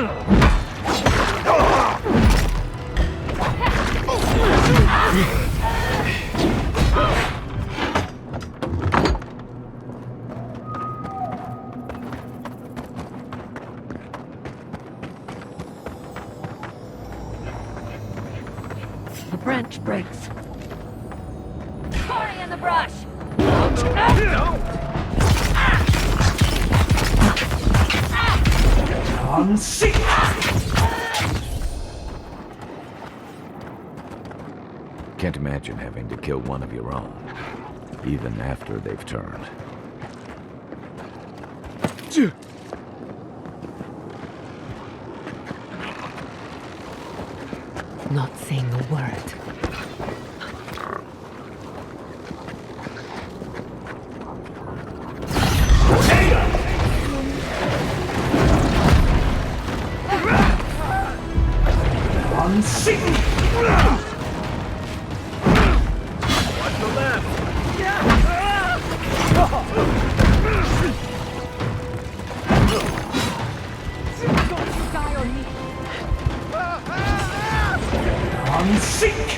The branch breaks. Corey in the brush! Unseat! Can't imagine having to kill one of your own, even after they've turned. Not saying a word. Unseat! Watch the left! Don't you die on me! Unseat!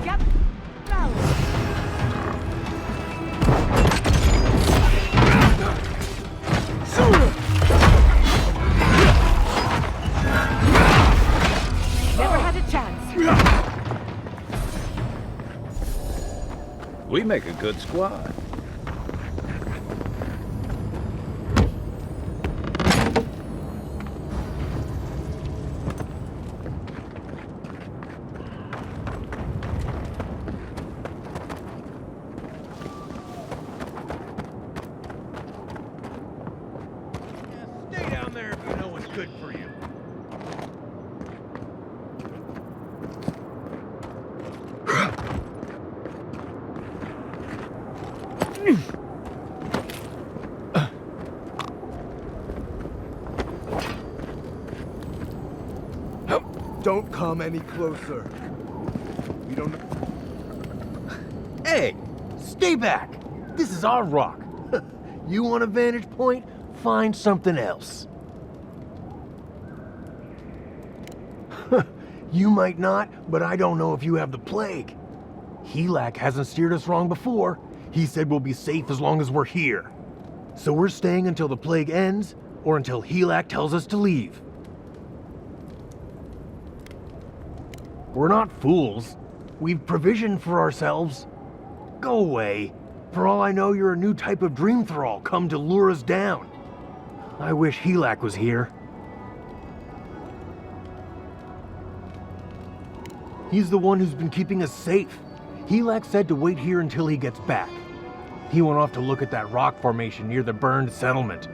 Get down! Never had a chance. We make a good squad. Stay down there if you know what's good for you. Don't come any closer. We don't... Hey, stay back. This is our rock. You want a vantage point? Find something else. You might not, but I don't know if you have the plague. Helak hasn't steered us wrong before. He said we'll be safe as long as we're here. So we're staying until the plague ends, or until Helak tells us to leave. We're not fools. We've provisioned for ourselves. Go away. For all I know, you're a new type of dream thrall come to lure us down. I wish Helak was here. He's the one who's been keeping us safe. Helak said to wait here until he gets back. He went off to look at that rock formation near the burned settlement.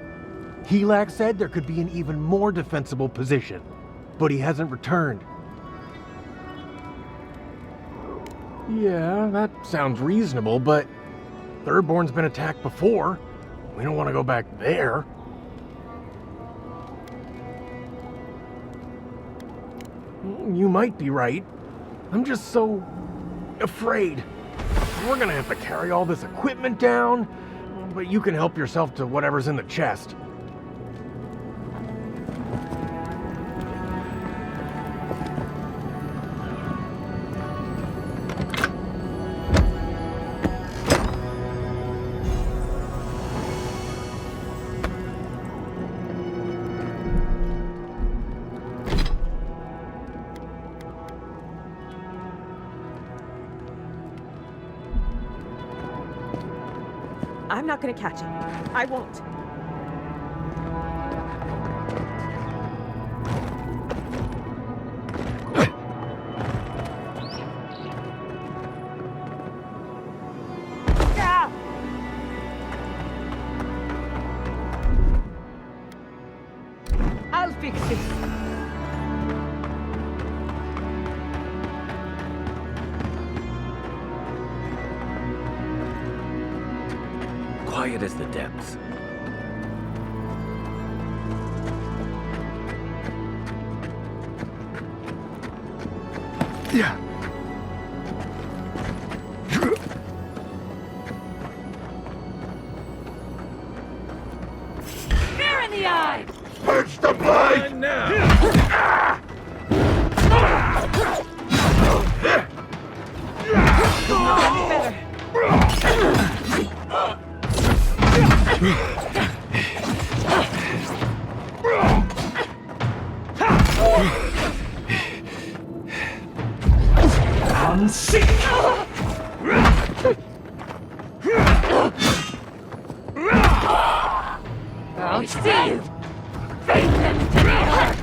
Helak said there could be an even more defensible position, but he hasn't returned. Yeah, that sounds reasonable, but Thirdborn's been attacked before. We don't want to go back there. You might be right. I'm just so afraid. We're gonna have to carry all this equipment down, but you can help yourself to whatever's in the chest. I'm not gonna catch him. I won't. I'll fix this. Quiet as the depths. Yeah. And now! Unseek! I'll see you! Faithless to the heart!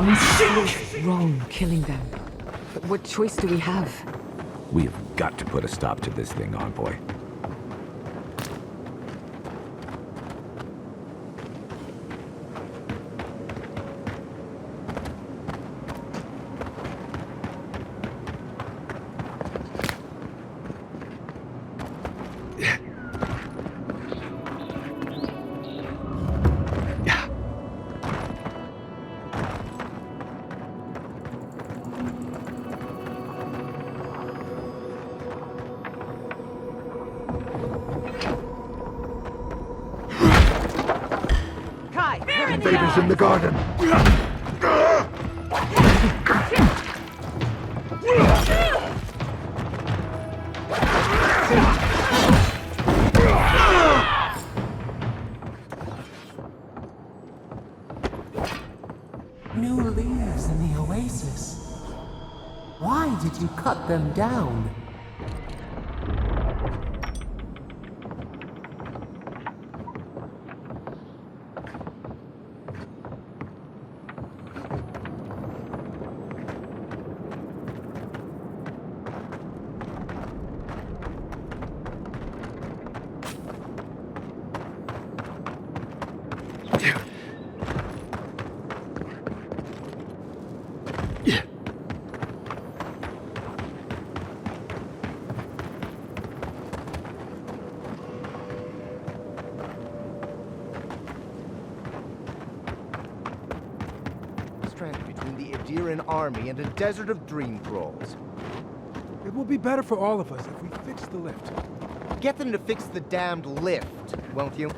Unseek! Wrong killing them. But what choice do we have? We have got to put a stop to this thing, Envoy. Kai, we're in the Invaders in the garden. New leaves in the oasis. Why did you cut them down? Stranded between the Adiran army and a desert of dream thralls. It will be better for all of us if we fix the lift. Get them to fix the damned lift, won't you?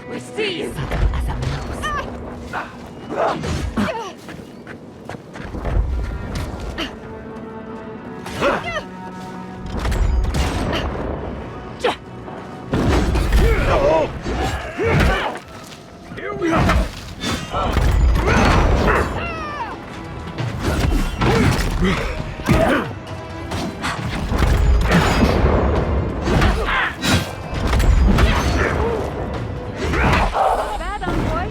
We see you! As a mouse. Here we go! bad, Envoy.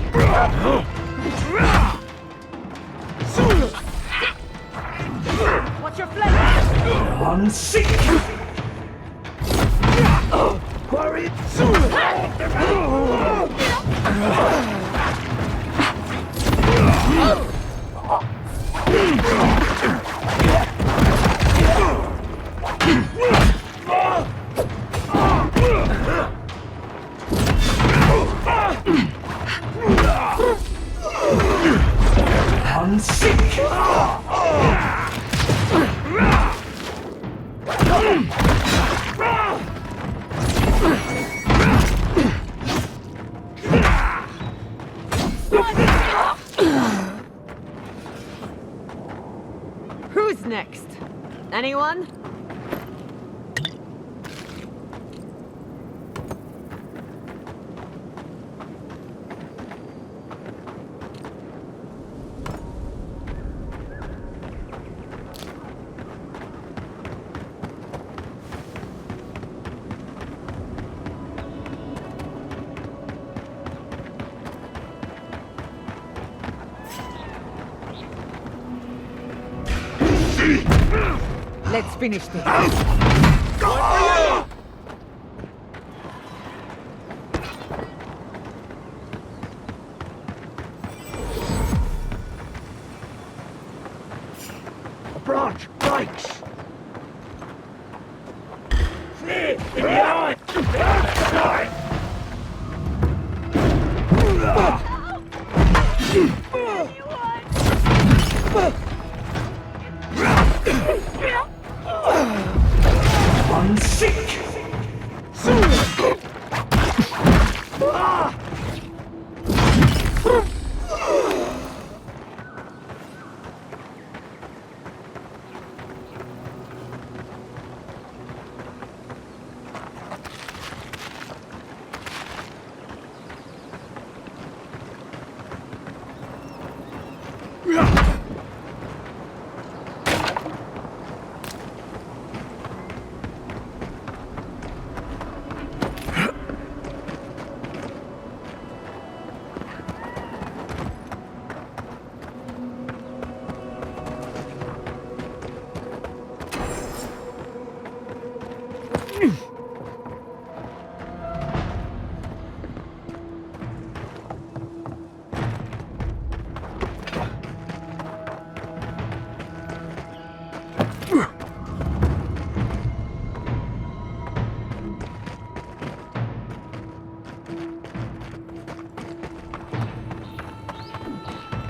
What's your flavor? Unseek! Who's next? Anyone? Let's finish this. Branch, right! In the eye! Unseek!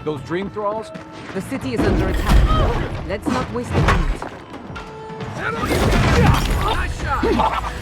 Those dream thralls? The city is under attack. Let's not waste a minute. Nice shot!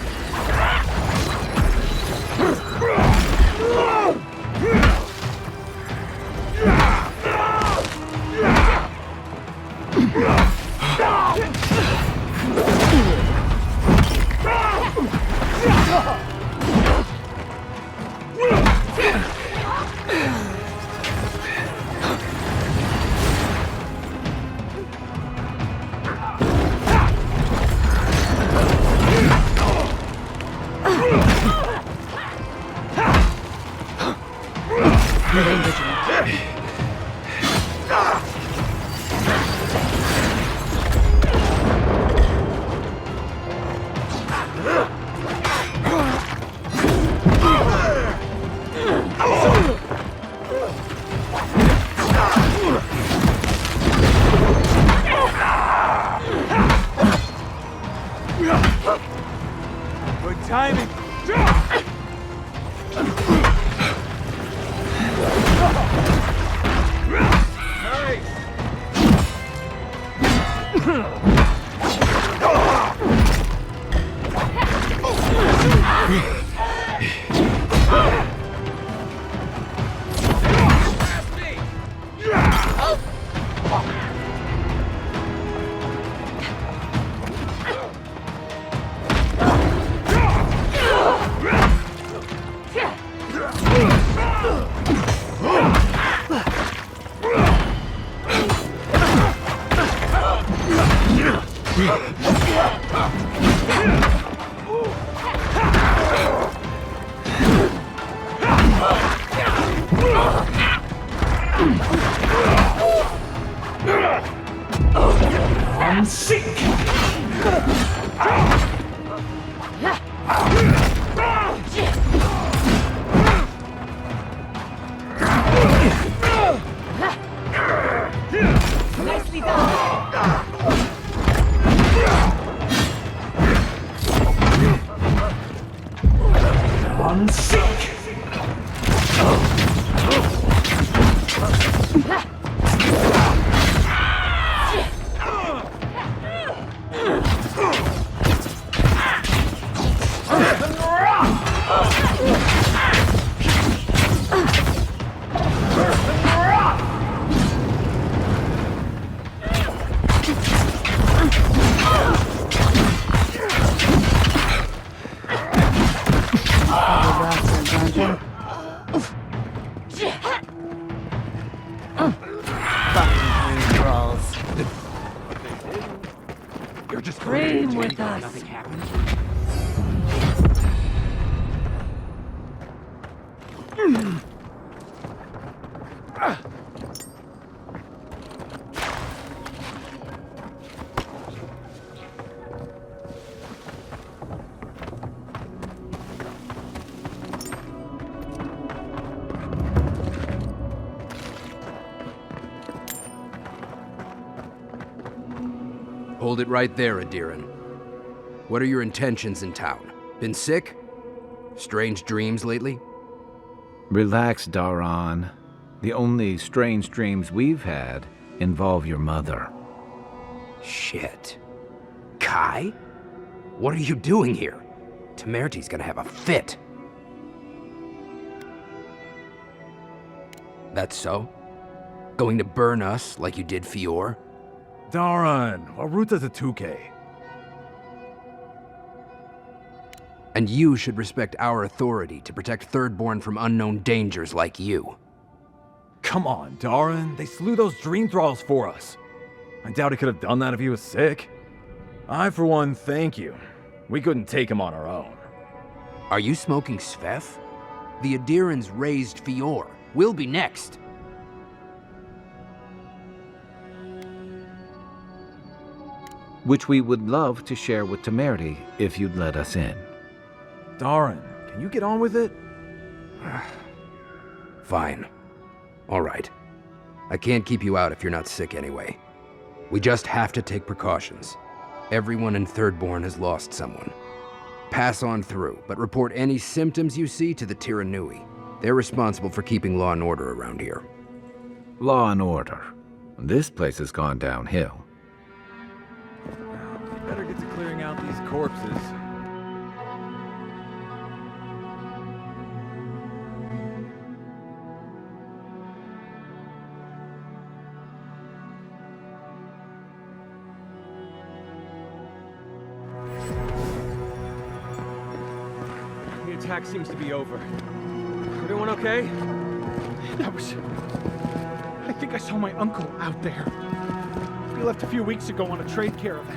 Remain vigilant. Good timing! Nicely done. You're just Dream with us. Nothing happened. Hold it right there, Adiran. What are your intentions in town? Been sick? Strange dreams lately? Relax, Daran. The only strange dreams we've had involve your mother. Shit. Kai? What are you doing here? Temerty's gonna have a fit. That's so? Going to burn us like you did Fior? Daran, Aruta's a 2K. And you should respect our authority to protect Thirdborn from unknown dangers like you. Come on, Daran. They slew those dream thralls for us. I doubt he could have done that if he was sick. I, for one, thank you. We couldn't take him on our own. Are you smoking Svef? The Adirans raised Fior. We'll be next. Which we would love to share with Temerty if you'd let us in. Daran, can you get on with it? Fine. All right. I can't keep you out if you're not sick anyway. We just have to take precautions. Everyone in Thirdborn has lost someone. Pass on through, but report any symptoms you see to the Tiranui. They're responsible for keeping law and order around here. Law and order. This place has gone downhill. Better get to clearing out these corpses. The attack seems to be over. Everyone okay? That was... I think I saw my uncle out there. He left a few weeks ago on a trade caravan.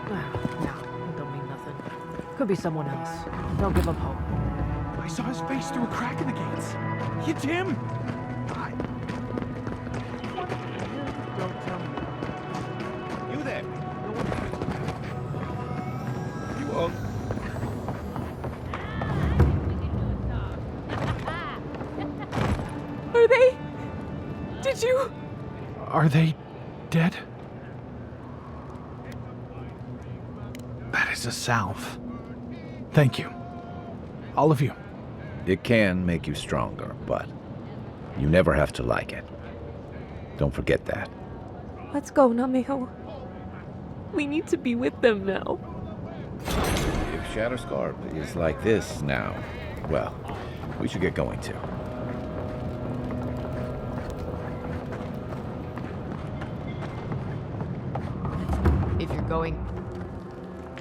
No, it don't mean nothing. Could be someone else. Don't give up hope. I saw his face through a crack in the gates. It's him! Don't tell me. You there? You won't. Are they? Did you? Are they dead? That is a salve. Thank you. All of you. It can make you stronger, but you never have to like it. Don't forget that. Let's go, Namiho. We need to be with them now. If Shatterscarp is like this now, well, we should get going too. If you're going...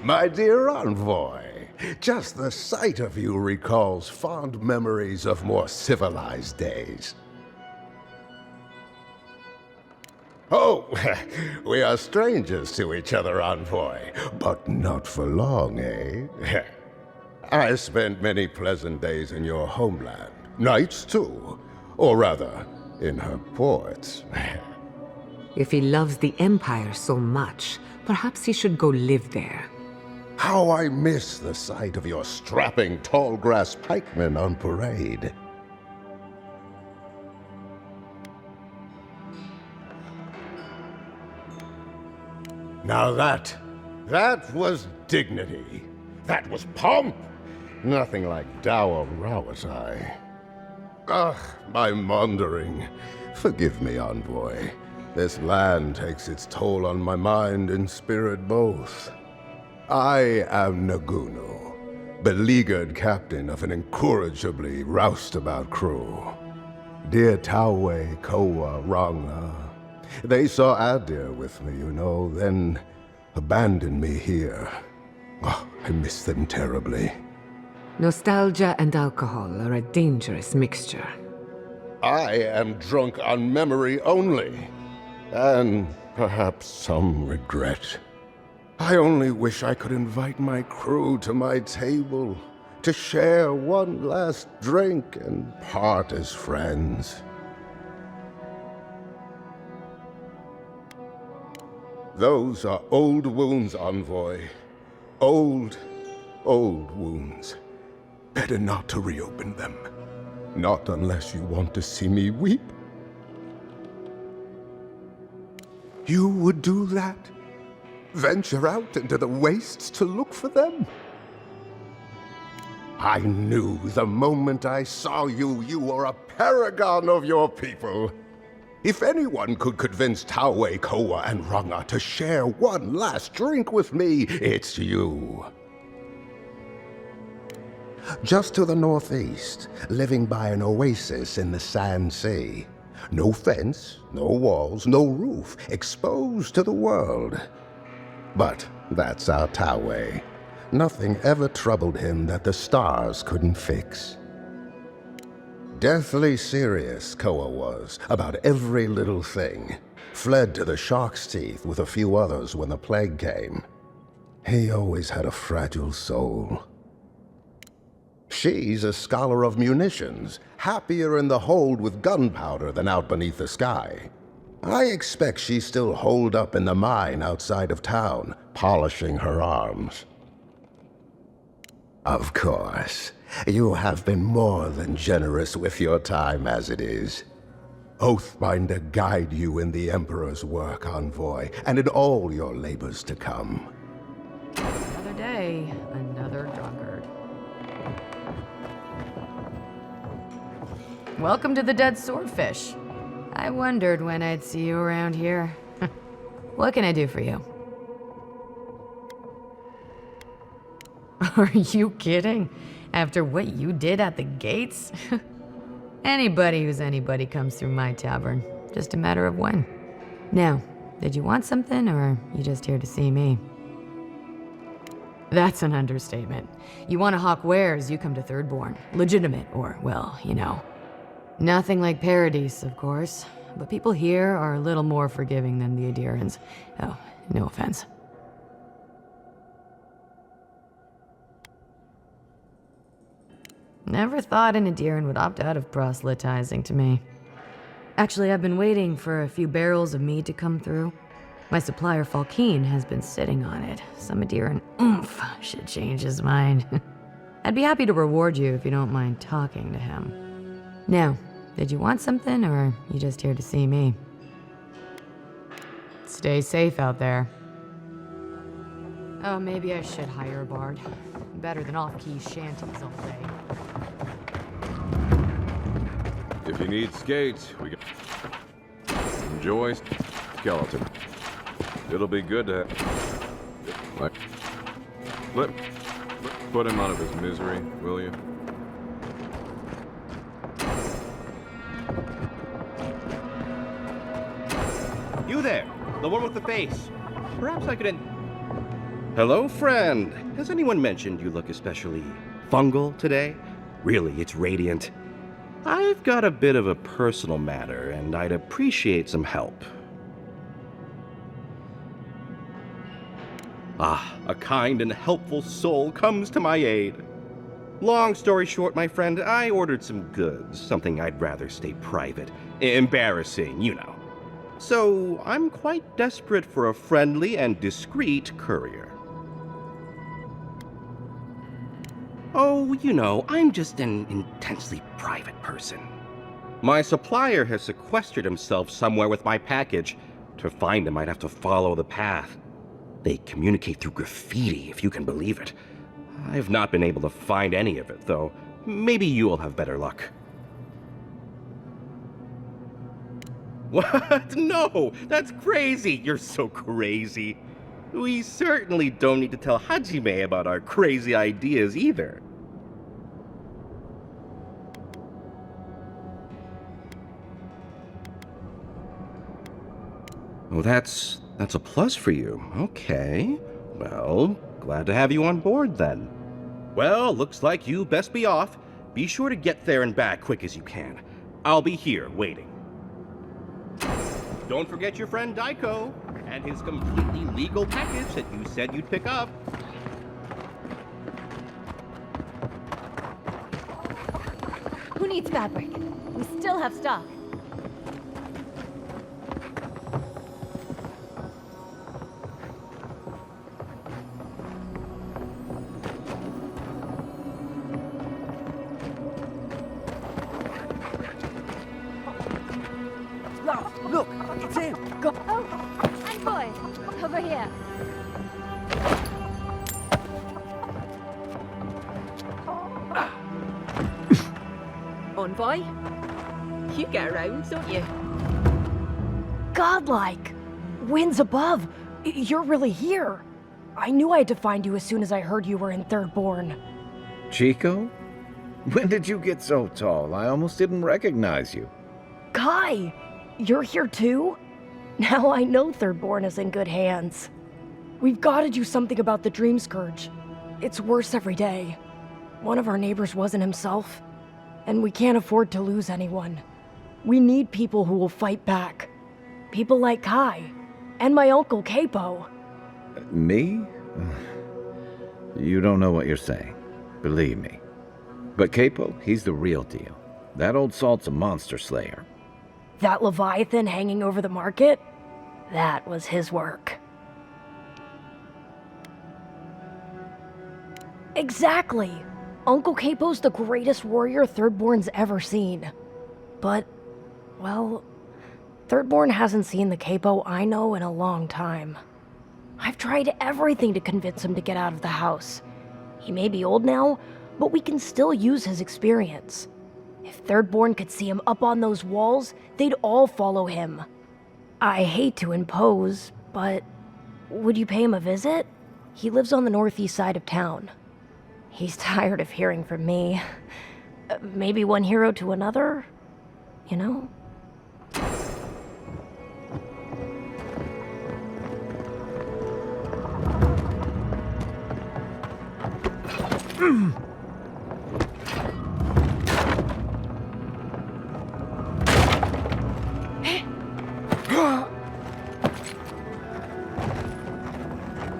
My dear envoy, just the sight of you recalls fond memories of more civilized days. Oh, we are strangers to each other, envoy, but not for long, eh? I spent many pleasant days in your homeland. Nights, too. Or rather, in her ports. If he loves the Empire so much, perhaps he should go live there. How I miss the sight of your strapping tall grass pikemen on parade. Now that was dignity. That was pomp. Nothing like dour Rawatai. Ugh, my maundering. Forgive me, envoy. This land takes its toll on my mind and spirit both. I am Nagunu, beleaguered captain of an incorrigibly roustabout crew. Dear Taue, Koa, Ranga. They saw Adir with me, you know, then abandoned me here. Oh, I miss them terribly. Nostalgia and alcohol are a dangerous mixture. I am drunk on memory only, and perhaps some regret. I only wish I could invite my crew to my table, to share one last drink and part as friends. Those are old wounds, envoy. Old wounds. Better not to reopen them. Not unless you want to see me weep. You would do that? Venture out into the wastes to look for them? I knew the moment I saw you, you were a paragon of your people. If anyone could convince Taue, Koa, and Runga to share one last drink with me, it's you. Just to the northeast, living by an oasis in the Sand Sea. No fence, no walls, no roof, exposed to the world. But that's our Taue. Nothing ever troubled him that the stars couldn't fix. Deathly serious, Koa was, about every little thing. Fled to the shark's teeth with a few others when the plague came. He always had a fragile soul. She's a scholar of munitions, happier in the hold with gunpowder than out beneath the sky. I expect she's still holed up in the mine outside of town, polishing her arms. Of course, you have been more than generous with your time as it is. Oathbinder guide you in the Emperor's work, Envoy, and in all your labors to come. Another day, another drunkard. Welcome to the Dead Swordfish. I wondered when I'd see you around here. What can I do for you? Are you kidding? After what you did at the gates? Anybody who's anybody comes through my tavern. Just a matter of when. Now, did you want something, or are you just here to see me? That's an understatement. You want to hawk wares, you come to Thirdborn. Legitimate, or, well, you know. Nothing like Paradise, of course. But people here are a little more forgiving than the Adirans. Oh, no offense. Never thought an Adiran would opt out of proselytizing to me. Actually, I've been waiting for a few barrels of mead to come through. My supplier, Falkeen, has been sitting on it. Some Adiran oomph should change his mind. I'd be happy to reward you if you don't mind talking to him. Now, did you want something, or are you just here to see me? Stay safe out there. Oh, maybe I should hire a bard. Better than off-key shanties all day. If you need skates, we can enjoy skeleton. It'll be good to like put him out of his misery, will you? You there, the one with the face. Perhaps I could Hello, friend. Has anyone mentioned you look especially fungal today? Really, it's radiant. I've got a bit of a personal matter, and I'd appreciate some help. Ah, a kind and helpful soul comes to my aid. Long story short, my friend, I ordered some goods, something I'd rather stay private. Embarrassing, you know. So, I'm quite desperate for a friendly and discreet courier. Oh, you know, I'm just an intensely private person. My supplier has sequestered himself somewhere with my package. To find him, I'd have to follow the path. They communicate through graffiti, if you can believe it. I've not been able to find any of it, though. Maybe you'll have better luck. What? No! That's crazy! You're so crazy. We certainly don't need to tell Hajime about our crazy ideas either. Oh, that's a plus for you. Okay. Well, glad to have you on board then. Well, looks like you best be off. Be sure to get there and back quick as you can. I'll be here waiting. Don't forget your friend Daiko and his completely legal package that you said you'd pick up. Who needs fabric? We still have stock. Look, it's him. Go. Oh, and boy, over here. Envoy. You get around, don't you? Godlike! Winds above! You're really here! I knew I had to find you as soon as I heard you were in Thirdborn. Chico? When did you get so tall? I almost didn't recognize you. Kai! You're here too? Now I know Thirdborn is in good hands. We've got to do something about the Dream Scourge. It's worse every day. One of our neighbors wasn't himself, and we can't afford to lose anyone. We need people who will fight back. People like Kai, and my uncle Capo. Me? You don't know what you're saying. Believe me. But Capo, he's the real deal. That old salt's a monster slayer. That Leviathan hanging over the market? That was his work. Exactly! Uncle Capo's the greatest warrior Thirdborn's ever seen. But, well, Thirdborn hasn't seen the Capo I know in a long time. I've tried everything to convince him to get out of the house. He may be old now, but we can still use his experience. If Thirdborn could see him up on those walls, they'd all follow him. I hate to impose, but would you pay him a visit? He lives on the northeast side of town. He's tired of hearing from me. Maybe one hero to another, you know?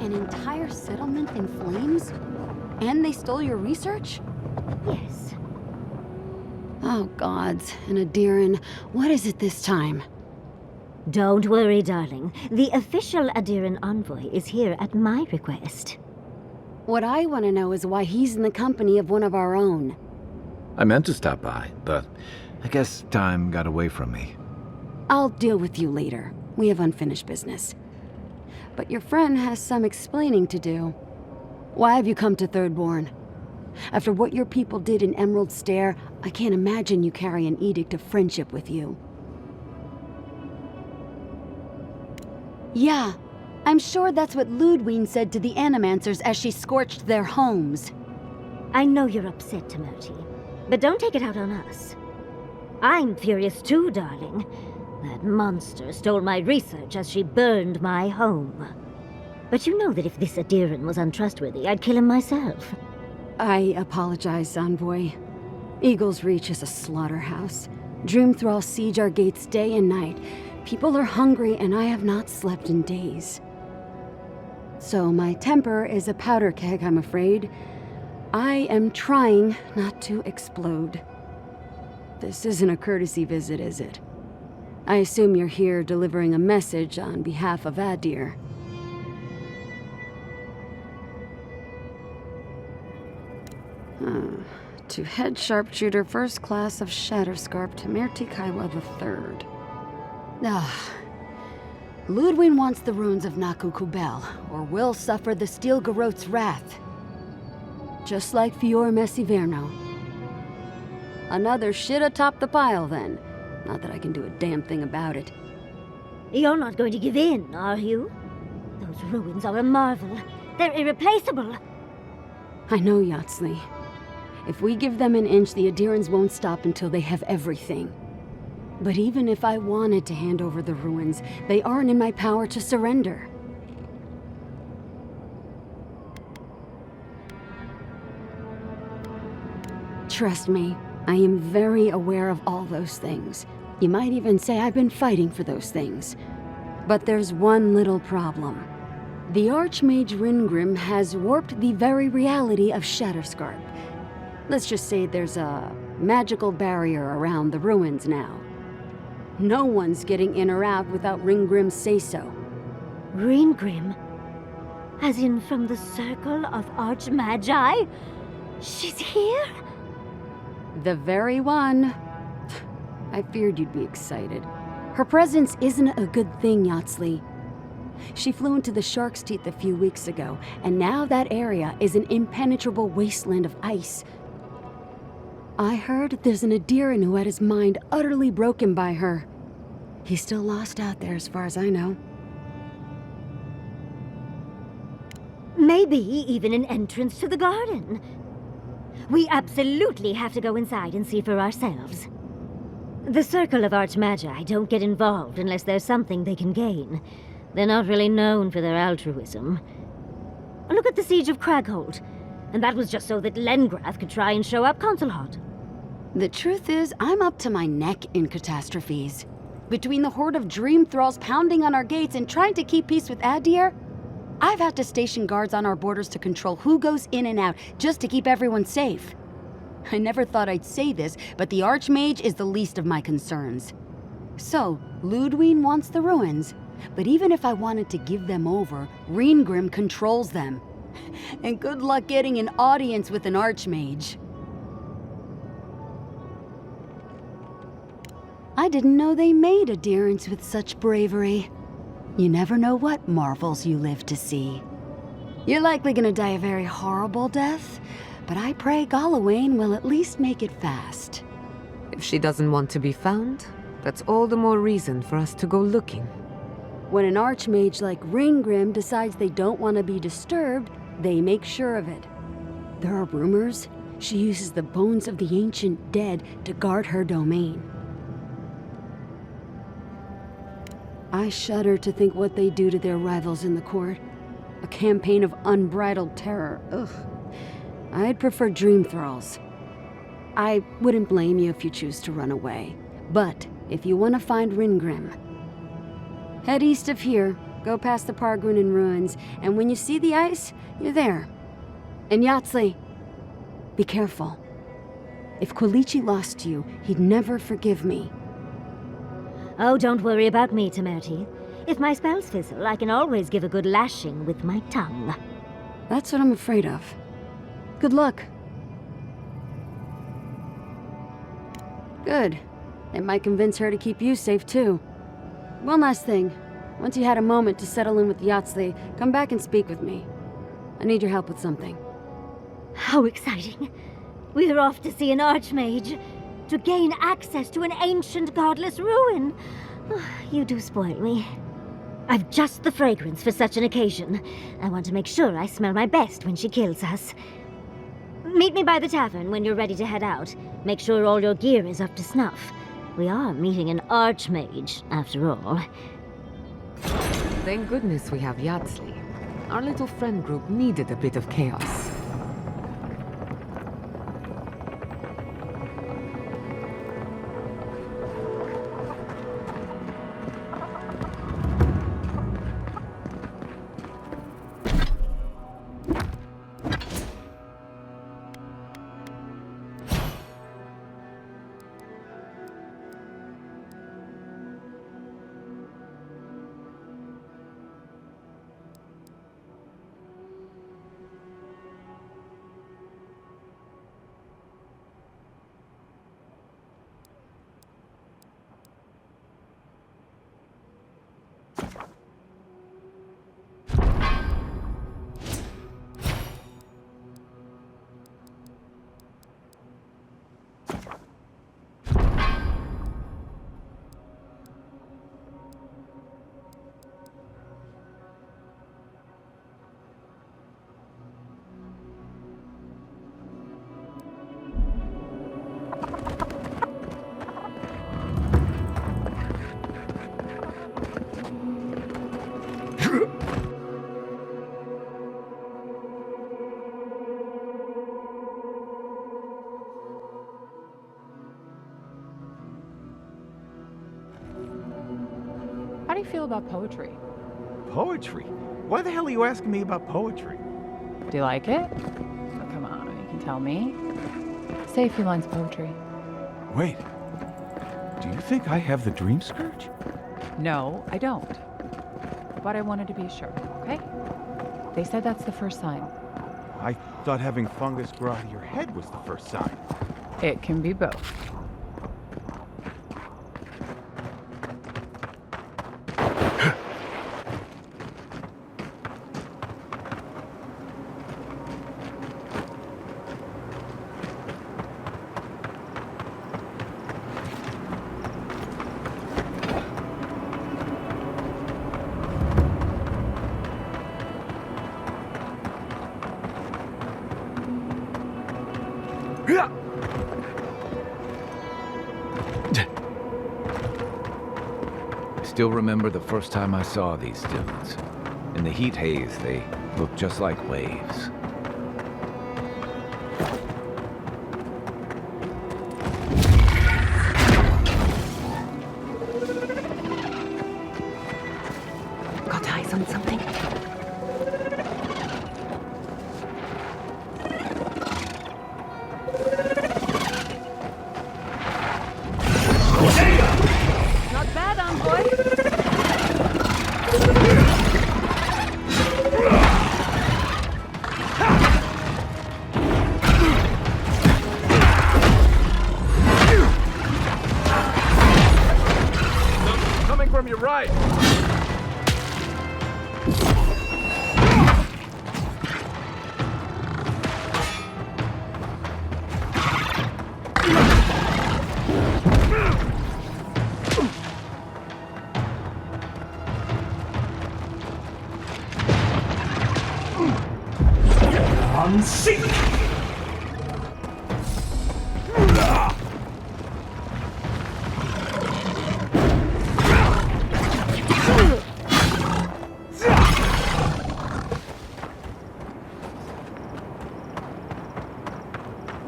An entire settlement in flames? And they stole your research? Yes. Oh, gods. And Adiran, what is it this time? Don't worry, darling. The official Adiran envoy is here at my request. What I want to know is why he's in the company of one of our own. I meant to stop by, but I guess time got away from me. I'll deal with you later. We have unfinished business. But your friend has some explaining to do. Why have you come to Thirdborn? After what your people did in Emerald Stair, I can't imagine you carry an edict of friendship with you. Yeah, I'm sure that's what Ludwine said to the Animancers as she scorched their homes. I know you're upset, Timothy, but don't take it out on us. I'm furious too, darling. That monster stole my research as she burned my home. But you know that if this Adiran was untrustworthy, I'd kill him myself. I apologize, Envoy. Eagle's Reach is a slaughterhouse. Dreamthrall siege our gates day and night. People are hungry, and I have not slept in days. So my temper is a powder keg, I'm afraid. I am trying not to explode. This isn't a courtesy visit, is it? I assume you're here delivering a message on behalf of Adir. To Head Sharpshooter, First Class of Shatterscarp, Tamirti Kaiwa III. Ludwine wants the ruins of Naku Kubel, or will suffer the Steel Garot's wrath. Just like Fior Messiverno. Another shit atop the pile, then. Not that I can do a damn thing about it. You're not going to give in, are you? Those ruins are a marvel. They're irreplaceable. I know, Yatsley. If we give them an inch, the Adirans won't stop until they have everything. But even if I wanted to hand over the ruins, they aren't in my power to surrender. Trust me, I am very aware of all those things. You might even say I've been fighting for those things. But there's one little problem. The Archmage Ringrim has warped the very reality of Shatterscarp. Let's just say there's a magical barrier around the ruins now. No one's getting in or out without Ringgrim's say-so. Ringgrim? As in from the Circle of Archmagi? She's here? The very one. I feared you'd be excited. Her presence isn't a good thing, Yatsley. She flew into the Shark's Teeth a few weeks ago, and now that area is an impenetrable wasteland of ice. I heard there's an Adiran who had his mind utterly broken by her. He's still lost out there as far as I know. Maybe even an entrance to the garden. We absolutely have to go inside and see for ourselves. The Circle of Archmagi don't get involved unless there's something they can gain. They're not really known for their altruism. Look at the Siege of Cragholt. And that was just so that Lengrath could try and show up Consulhot. The truth is, I'm up to my neck in catastrophes. Between the horde of dream thralls pounding on our gates and trying to keep peace with Adir, I've had to station guards on our borders to control who goes in and out, just to keep everyone safe. I never thought I'd say this, but the Archmage is the least of my concerns. So, Ludwine wants the ruins, but even if I wanted to give them over, Reengrim controls them. And good luck getting an audience with an Archmage. I didn't know they made adherents with such bravery. You never know what marvels you live to see. You're likely gonna die a very horrible death, but I pray Galawain will at least make it fast. If she doesn't want to be found, that's all the more reason for us to go looking. When an Archmage like Reengrim decides they don't want to be disturbed, they make sure of it. There are rumors she uses the bones of the ancient dead to guard her domain. I shudder to think what they do to their rivals in the court. A campaign of unbridled terror. Ugh. I'd prefer dream thralls. I wouldn't blame you if you choose to run away. But if you want to find Reengrim, head east of here, go past the Pargrunin ruins, and when you see the ice, you're there. And Yahtzee, be careful. If Quilichi lost you, he'd never forgive me. Oh, don't worry about me, Temerti. If my spells fizzle, I can always give a good lashing with my tongue. That's what I'm afraid of. Good luck. Good. It might convince her to keep you safe, too. One last thing. Once you had a moment to settle in with Yahtzee, come back and speak with me. I need your help with something. How exciting. We're off to see an Archmage. To gain access to an ancient godless ruin. You do spoil me. I've just the fragrance for such an occasion. I want to make sure I smell my best when she kills us. Meet me by the tavern when you're ready to head out. Make sure all your gear is up to snuff. We are meeting an Archmage, after all. Thank goodness we have Yahtzee. Our little friend group needed a bit of chaos. How do you feel about poetry? Poetry? Why the hell are you asking me about poetry? Do you like it? Oh, come on, you can tell me. Say a few lines of poetry. Wait. Do you think I have the dream scourge? No, I don't. But I wanted to be sure, okay? They said that's the first sign. I thought having fungus grow out of your head was the first sign. It can be both. I still remember the first time I saw these dudes. In the heat haze, they looked just like waves. Got eyes on something? Not bad, envoy. Coming from your right.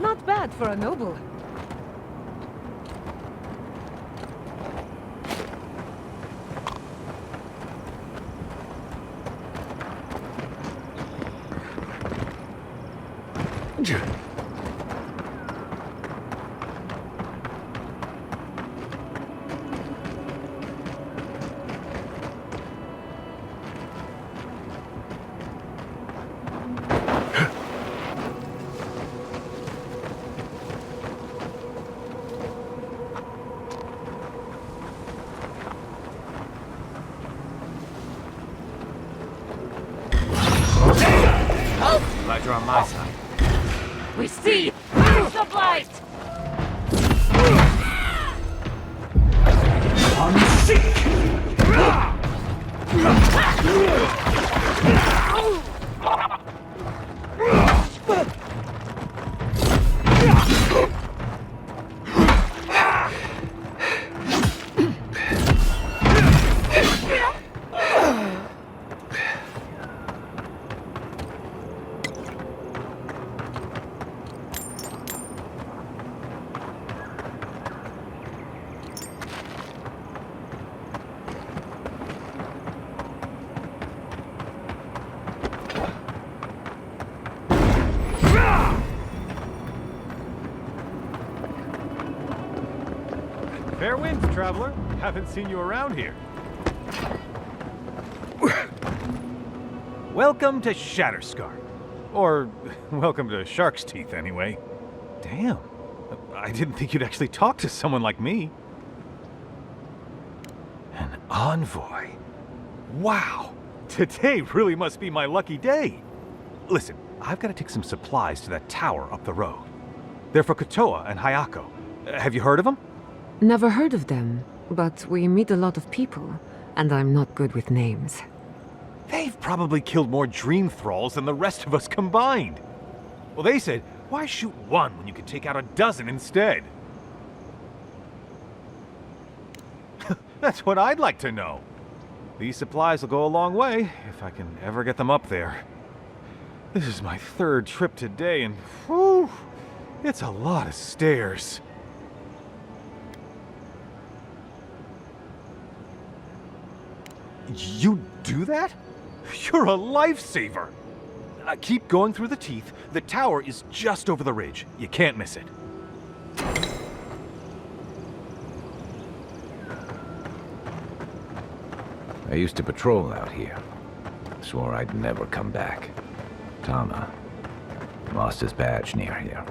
Not bad for a noble. Glad you're on my side. We see! Use of light! Fair winds, traveler. Haven't seen you around here. Welcome to Shatterscar. Or, welcome to Shark's Teeth, anyway. Damn. I didn't think you'd actually talk to someone like me. An envoy? Wow. Today really must be my lucky day. Listen, I've got to take some supplies to that tower up the road. They're for Kotoa and Hayako. Have you heard of them? Never heard of them, but we meet a lot of people, and I'm not good with names. They've probably killed more dream thralls than the rest of us combined. Well, they said, why shoot one when you could take out a dozen instead? That's what I'd like to know. These supplies will go a long way, if I can ever get them up there. This is my third trip today, and whew, it's a lot of stairs. You do that? You're a lifesaver! Keep going through the teeth. The tower is just over the ridge. You can't miss it. I used to patrol out here. Swore I'd never come back. Tama lost his badge near here.